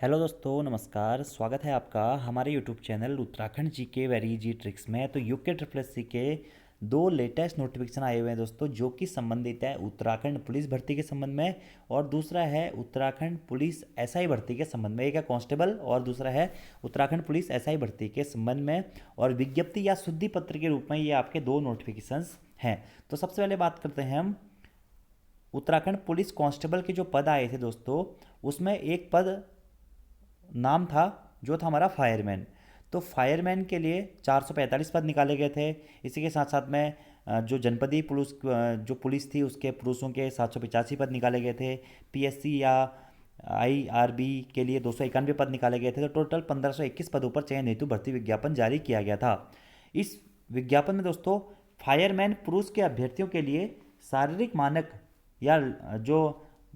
Hello दोस्तों, नमस्कार। स्वागत है आपका हमारे यूट्यूब चैनल उत्तराखंड जी के वेरी इजी ट्रिक्स में। तो यूके ट्रिपल एस सी के दो लेटेस्ट नोटिफिकेशन आए हुए हैं दोस्तों, जो कि संबंधित है उत्तराखंड पुलिस भर्ती के संबंध में, और दूसरा है उत्तराखंड पुलिस एसआई भर्ती के संबंध में। एक है कांस्टेबल और दूसरा है उत्तराखंड पुलिस एसआई भर्ती के संबंध में, और विज्ञप्ति या शुद्धि पत्र के रूप में ये आपके दो नोटिफिकेशंस हैं। तो सबसे पहले बात करते हैं हम उत्तराखंड पुलिस कांस्टेबल के जो पद आए थे दोस्तों, उसमें एक पद नाम था जो था हमारा फायरमैन। तो फायरमैन के लिए 445 पद निकाले गए थे। इसी के साथ साथ में जो जनपदीय पुलिस जो पुलिस थी उसके पुरुषों के 785 पद निकाले गए थे। पीएससी या आईआरबी के लिए 291 पद निकाले गए थे। तो टोटल 1521 पदों पर चयन हेतु भर्ती विज्ञापन जारी किया गया था। इस विज्ञापन में दोस्तों फायरमैन पुरुष के अभ्यर्थियों के लिए शारीरिक मानक या जो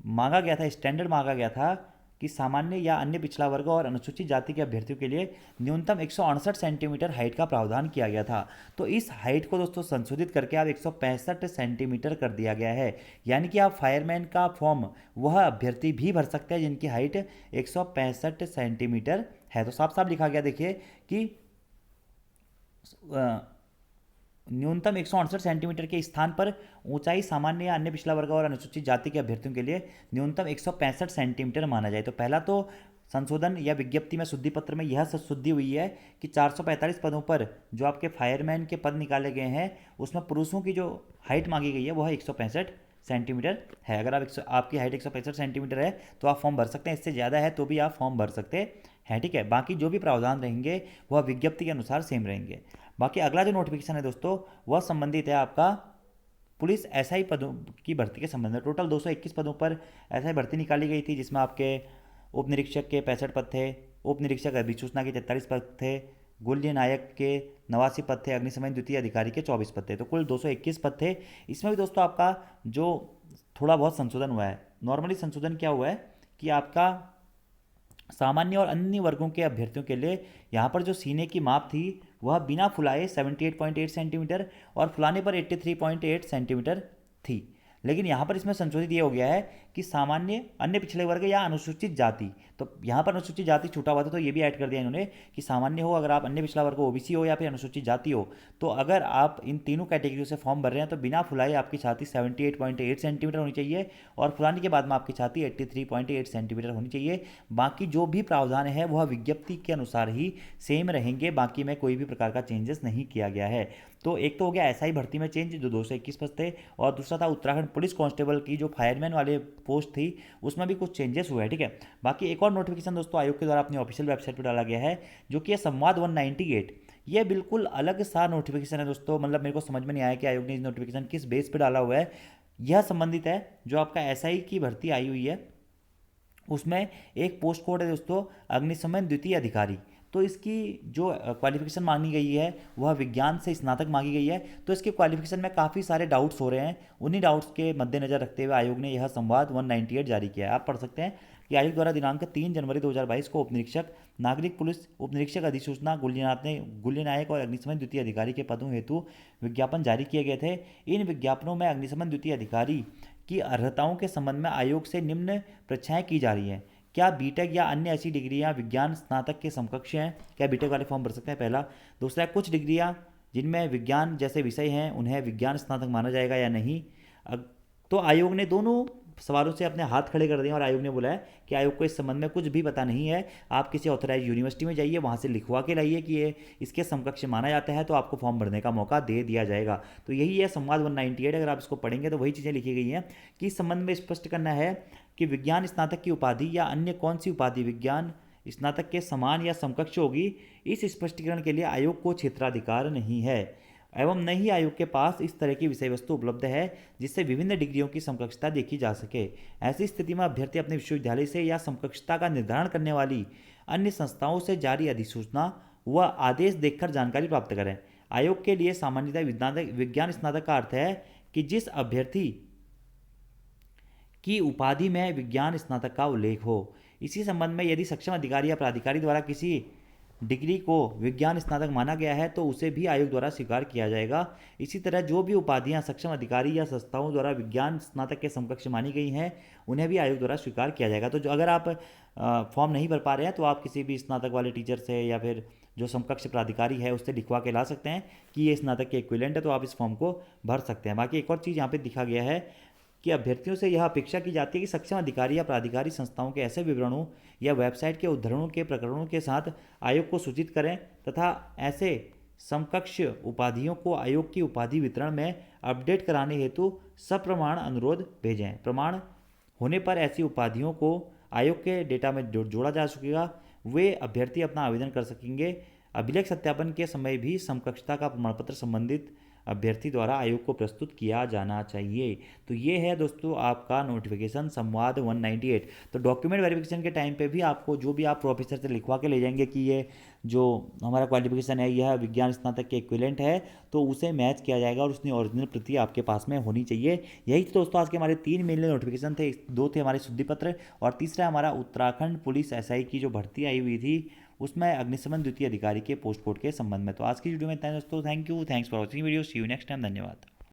मांगा गया था, स्टैंडर्ड मांगा गया था कि सामान्य या अन्य पिछड़ा वर्ग और अनुसूचित जाति के अभ्यर्थियों के लिए न्यूनतम 168 सेंटीमीटर हाइट का प्रावधान किया गया था। तो इस हाइट को दोस्तों संशोधित करके अब 165 सेंटीमीटर कर दिया गया है। यानी कि आप फायरमैन का फॉर्म वह अभ्यर्थी भी भर सकते हैं जिनकी हाइट 165 सेंटीमीटर है। तो साफ साफ लिखा गया, देखिए कि न्यूनतम 168 सेंटीमीटर के स्थान पर ऊंचाई सामान्य या अन्य पिछड़ा वर्ग और अनुसूचित जाति के अभ्यर्थियों के लिए न्यूनतम 165 सेंटीमीटर माना जाए। तो पहला तो संशोधन या विज्ञप्ति में शुद्धि पत्र में यह शुद्धि हुई है कि 445 पदों पर जो आपके फायरमैन के पद निकाले गए हैं उसमें पुरुषों की जो हाइट मांगी गई है वह 165 सेंटीमीटर है। अगर आपकी हाइट 165 सेंटीमीटर है तो आप फॉर्म भर सकते हैं। इससे ज़्यादा है तो भी आप फॉर्म भर सकते हैं, ठीक है। बाकी जो भी प्रावधान रहेंगे वह विज्ञप्ति के अनुसार सेम रहेंगे। बाकी अगला जो नोटिफिकेशन है दोस्तों वह संबंधित है आपका पुलिस एसआई पदों की भर्ती के संबंध में। टोटल 221 पदों पर एसआई भर्ती निकाली गई थी, जिसमें आपके उप निरीक्षक के 65 पद थे, उप निरीक्षक अभिसूचना के 43 पद थे, गुल्य नायक के 89 पद थे, अग्निशमन द्वितीय अधिकारी के 24 पद थे। तो कुल 221 पद थे। इसमें भी दोस्तों आपका जो थोड़ा बहुत संशोधन हुआ है। नॉर्मली संशोधन क्या हुआ है कि आपका सामान्य और अन्य वर्गों के अभ्यर्थियों के लिए यहाँ पर जो सीने की माप थी वह बिना फुलाए 78.8 सेंटीमीटर और फुलाने पर 83.8 सेंटीमीटर थी। लेकिन यहाँ पर इसमें संशोधित ये हो गया है कि सामान्य, अन्य पिछड़े वर्ग या अनुसूचित जाति। तो यहाँ पर अनुसूचित जाति छूटा हुआ था तो ये भी ऐड कर दिया इन्होंने कि सामान्य हो, अगर आप अन्य पिछड़ा वर्ग ओबीसी हो या फिर अनुसूचित जाति हो, तो अगर आप इन तीनों कैटेगरी से फॉर्म भर रहे हैं तो बिना फुलाए आपकी छाती 78.8 सेंटीमीटर होनी चाहिए और फुलाने के बाद में आपकी छाती 83.8 सेंटीमीटर होनी चाहिए। बाकी जो भी प्रावधान है वह विज्ञप्ति के अनुसार ही सेम रहेंगे, बाकी में कोई भी प्रकार का चेंजेस नहीं किया गया है। तो एक तो हो गया एसआई भर्ती में चेंज जो 221 पद थे, और दूसरा था उत्तराखंड पुलिस कांस्टेबल की जो फायरमैन वाले पोस्ट थी उसमें भी कुछ चेंजेस हुए हैं, ठीक है। बाकी एक और नोटिफिकेशन दोस्तों आयोग के द्वारा अपनी ऑफिशियल वेबसाइट पर डाला गया है, जो कि है संवाद 198। ये बिल्कुल अलग सा नोटिफिकेशन है दोस्तों, मतलब मेरे को समझ में नहीं आया कि आयोग ने इस नोटिफिकेशन किस बेस पर डाला हुआ है। यह संबंधित है जो आपका एसआई की भर्ती आई हुई है, उसमें एक पोस्ट कोड है दोस्तों अग्निशमन द्वितीय अधिकारी। तो इसकी जो क्वालिफिकेशन मांगी गई है वह विज्ञान से स्नातक मांगी गई है। तो इसके क्वालिफिकेशन में काफ़ी सारे डाउट्स हो रहे हैं, उन्हीं डाउट्स के मद्देनजर रखते हुए आयोग ने यह संवाद 198 जारी किया है। आप पढ़ सकते हैं कि आयोग द्वारा दिनांक 3 जनवरी 2022 को उपनिरीक्षक नागरिक पुलिस उप निरीक्षक अधिसूचना गुल्य नायक और अग्निशमन द्वितीय अधिकारी के पदों हेतु विज्ञापन जारी किए गए थे। इन विज्ञापनों में अग्निशमन द्वितीय अधिकारी की अर्हताओं के संबंध में आयोग से निम्न परीक्षाएं की जा रही हैं। क्या बीटेक या अन्य ऐसी डिग्रियां विज्ञान स्नातक के समकक्ष हैं? क्या बीटेक वाले फॉर्म भर सकते हैं? पहला। दूसरा, कुछ डिग्रियां जिनमें विज्ञान जैसे विषय हैं उन्हें विज्ञान स्नातक माना जाएगा या नहीं? तो आयोग ने दोनों सवालों से अपने हाथ खड़े कर दिए और आयोग ने बोला है कि आयोग को इस संबंध में कुछ भी पता नहीं है। आप किसी ऑथराइज यूनिवर्सिटी में जाइए, वहाँ से लिखवा के लाइए कि ये इसके समकक्ष माना जाता है, तो आपको फॉर्म भरने का मौका दे दिया जाएगा। तो यही है संवाद 198। अगर आप इसको पढ़ेंगे तो वही चीज़ें लिखी गई हैं कि इस संबंध में स्पष्ट करना है कि विज्ञान स्नातक की उपाधि या अन्य कौन सी उपाधि विज्ञान स्नातक के समान या समकक्ष होगी, इस स्पष्टीकरण के लिए आयोग को क्षेत्राधिकार नहीं है एवं न ही आयोग के पास इस तरह की विषय वस्तु उपलब्ध है जिससे विभिन्न डिग्रियों की समकक्षता देखी जा सके। ऐसी स्थिति में अभ्यर्थी अपने विश्वविद्यालय से या समकक्षता का निर्धारण करने वाली अन्य संस्थाओं से जारी अधिसूचना व आदेश देखकर जानकारी प्राप्त करें। आयोग के लिए सामान्यतः विज्ञान स्नातक का अर्थ है कि जिस अभ्यर्थी की उपाधि में विज्ञान स्नातक का उल्लेख हो। इसी संबंध में यदि सक्षम अधिकारी या प्राधिकारी द्वारा किसी डिग्री को विज्ञान स्नातक माना गया है तो उसे भी आयोग द्वारा स्वीकार किया जाएगा। इसी तरह जो भी उपाधियां सक्षम अधिकारी या संस्थाओं द्वारा विज्ञान स्नातक के समकक्ष मानी गई हैं उन्हें भी आयोग द्वारा स्वीकार किया जाएगा। तो जो अगर आप फॉर्म नहीं भर पा रहे हैं तो आप किसी भी स्नातक वाले टीचर से या फिर जो समकक्ष प्राधिकारी है उससे लिखवा के ला सकते हैं कि ये स्नातक के इक्विवेलेंट है, तो आप इस फॉर्म को भर सकते हैं। बाकी एक और चीज़ यहाँ पे दिखा गया है कि अभ्यर्थियों से यह अपेक्षा की जाती है कि सक्षम अधिकारी या प्राधिकारी संस्थाओं के ऐसे विवरणों या वेबसाइट के उद्धरणों के प्रकरणों के साथ आयोग को सूचित करें तथा ऐसे समकक्ष उपाधियों को आयोग की उपाधि वितरण में अपडेट कराने हेतु सप्रमाण अनुरोध भेजें। प्रमाण होने पर ऐसी उपाधियों को आयोग के डेटा में जोड़ा जा सकेगा। वे अभ्यर्थी अपना आवेदन कर सकेंगे। अभिलेख सत्यापन के समय भी समकक्षता का प्रमाण पत्र संबंधित अभ्यर्थी द्वारा आयोग को प्रस्तुत किया जाना चाहिए। तो ये है दोस्तों आपका नोटिफिकेशन संवाद 198। तो डॉक्यूमेंट वेरिफिकेशन के टाइम पे भी आपको जो भी आप प्रोफेसर से लिखवा के ले जाएंगे कि ये जो हमारा क्वालिफिकेशन है यह विज्ञान स्नातक के इक्विवेलेंट है, तो उसे मैच किया जाएगा और उसकी ओरिजिनल प्रति आपके पास में होनी चाहिए। यही तो दोस्तों आज के हमारे 3 मेल नोटिफिकेशन थे। 2 थे हमारे शुद्धि पत्र और तीसरा हमारा उत्तराखंड पुलिस एसआई की जो भर्ती आई हुई थी उसमें अग्निशमन द्वितीय अधिकारी के पोस्ट कोड के संबंध में। तो आज की वीडियो में इतना है दोस्तों। Thank you, thanks for watching video, see you next time, धन्यवाद।